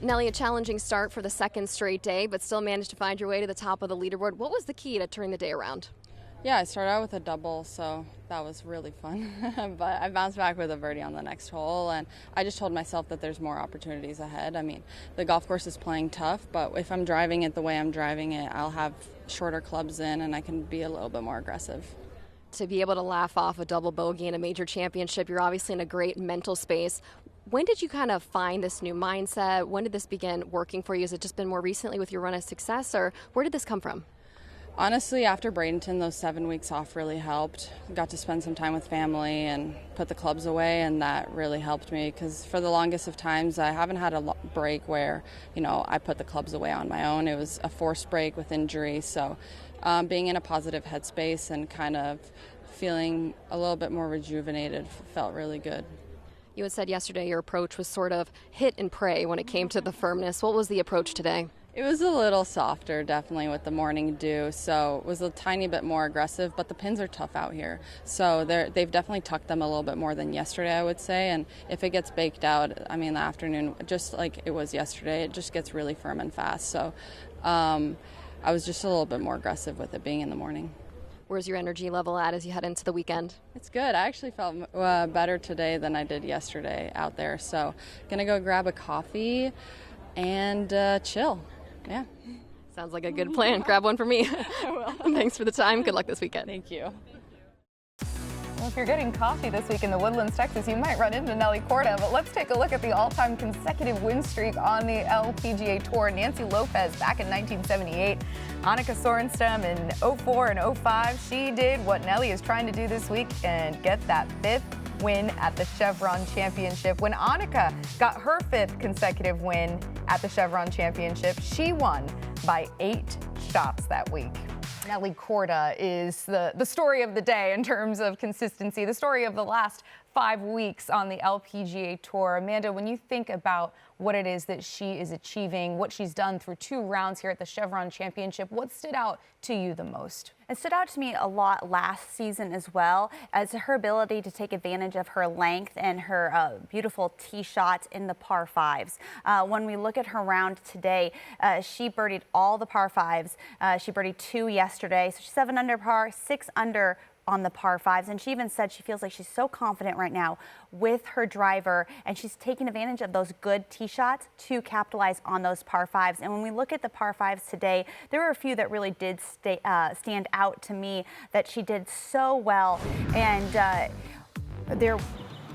Nelly, a challenging start for the second straight day, but still managed to find your way to the top of the leaderboard. What was the key to turning the day around? Yeah, I started out with a double, so that was really fun. But I bounced back with a birdie on the next hole, and I just told myself that there's more opportunities ahead. I mean, the golf course is playing tough, but if I'm driving it the way I'm driving it, I'll have shorter clubs in, and I can be a little bit more aggressive. To be able to laugh off a double bogey in a major championship, you're obviously in a great mental space. When did you kind of find this new mindset? When did this begin working for you? Has it just been more recently with your run of success, or where did this come from? Honestly, after Bradenton, those 7 weeks off really helped. Got to spend some time with family and put the clubs away, and that really helped me because for the longest of times, I haven't had a break where, I put the clubs away on my own. It was a forced break with injury, so being in a positive headspace and kind of feeling a little bit more rejuvenated felt really good. You had said yesterday your approach was sort of hit and pray when it came to the firmness. What was the approach today? It was a little softer, definitely, with the morning dew, so it was a tiny bit more aggressive, but the pins are tough out here. So they've definitely tucked them a little bit more than yesterday, I would say, and if it gets baked out, the afternoon, just like it was yesterday, it just gets really firm and fast. So I was just a little bit more aggressive with it being in the morning. Where's your energy level at as you head into the weekend? It's good. I actually felt better today than I did yesterday out there, so gonna go grab a coffee and chill. Yeah. Sounds like a good plan. Grab one for me. I will. Thanks for the time. Good luck this weekend. Thank you. Well, if you're getting coffee this week in the Woodlands, Texas, you might run into Nelly Korda. But let's take a look at the all-time consecutive win streak on the LPGA Tour. Nancy Lopez back in 1978. Annika Sorenstam in 04 and 05. She did what Nelly is trying to do this week and get that fifth win at the Chevron Championship. When Annika got her fifth consecutive win at the Chevron Championship, she won by 8 shots that week. Nelly Korda is the story of the day in terms of consistency, the story of the last 5 weeks on the LPGA Tour. Amanda, when you think about what it is that she is achieving, what she's done through 2 rounds here at the Chevron Championship, what stood out to you the most? It stood out to me a lot last season as well, as her ability to take advantage of her length and her beautiful tee shots in the par 5s. When we look at her round today, she birdied all the par 5s. She birdied 2 yesterday, so she's 7 under par, 6 under on the par 5s, and she even said she feels like she's so confident right now with her driver, and she's taking advantage of those good tee shots to capitalize on those par 5s. And when we look at the par 5s today, there were a few that really did stand out to me that she did so well, and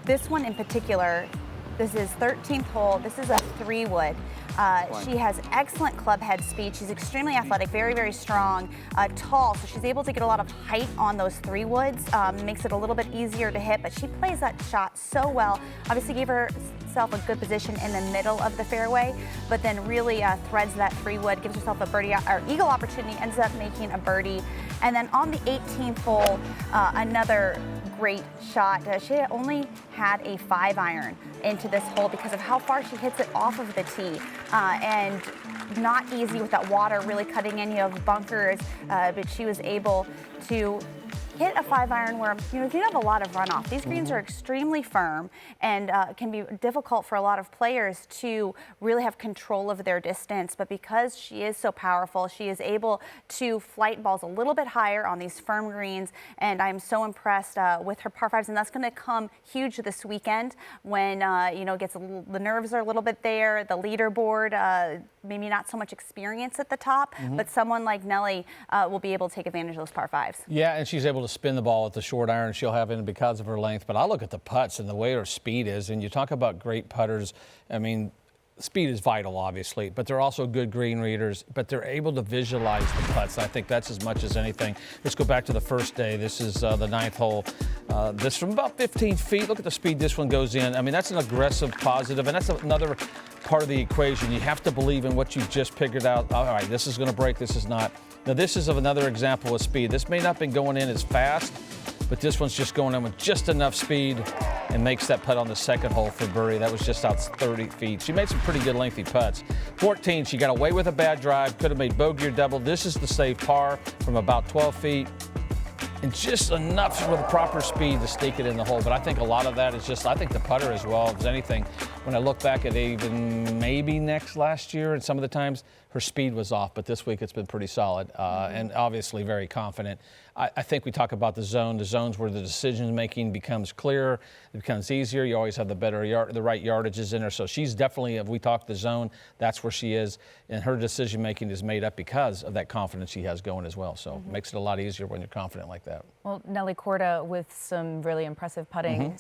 this one in particular, this is 13th hole. This is a 3-wood. She has excellent club head speed. She's extremely athletic, very, very strong, tall, so she's able to get a lot of height on those 3-woods. Makes it a little bit easier to hit, but she plays that shot so well. Obviously gave herself a good position in the middle of the fairway, but then really threads that 3-wood, gives herself a birdie or eagle opportunity, ends up making a birdie. And then on the 18th hole, another great shot. She only had a 5-iron into this hole because of how far she hits it off of the tee, and not easy with that water really cutting in. You have bunkers, but she was able to hit a 5-iron where, if you have a lot of runoff, these greens are extremely firm and can be difficult for a lot of players to really have control of their distance. But because she is so powerful, she is able to flight balls a little bit higher on these firm greens, and I'm so impressed with her par 5s, and that's going to come huge this weekend when, the nerves are a little bit there, the leaderboard, maybe not so much experience at the top, but someone like Nelly will be able to take advantage of those par 5s. Yeah, and she's able to spin the ball with the short iron she'll have in because of her length. But I look at the putts and the way her speed is, and you talk about great putters. Speed is vital, obviously, but they're also good green readers, but they're able to visualize the putts. I think that's as much as anything. Let's go back to the first day. This is the 9th hole. This from about 15 feet. Look at the speed this one goes in. That's an aggressive positive, and that's another part of the equation. You have to believe in what you've just figured out. All right, this is going to break, this is not. Now, this is another example of speed. This may not have been going in as fast, but this one's just going in with just enough speed and makes that putt on the 2nd hole for birdie. That was just out 30 feet. She made some pretty good lengthy putts. 14, she got away with a bad drive, could have made bogey or double. This is the safe par from about 12 feet. and just enough with the proper speed to stake it in the hole. But I think a lot of that is just, I think the putter as well as anything. When I look back at even maybe next last year, and some of the times her speed was off, but this week it's been pretty solid and obviously very confident. I think we talk about the zones where the decision making becomes clearer, it becomes easier. You always have the the right yardages in her. So she's definitely, if we talk the zone, that's where she is, and her decision making is made up because of that confidence she has going as well. So it makes it a lot easier when you're confident like that. Well, Nelly Korda with some really impressive putting.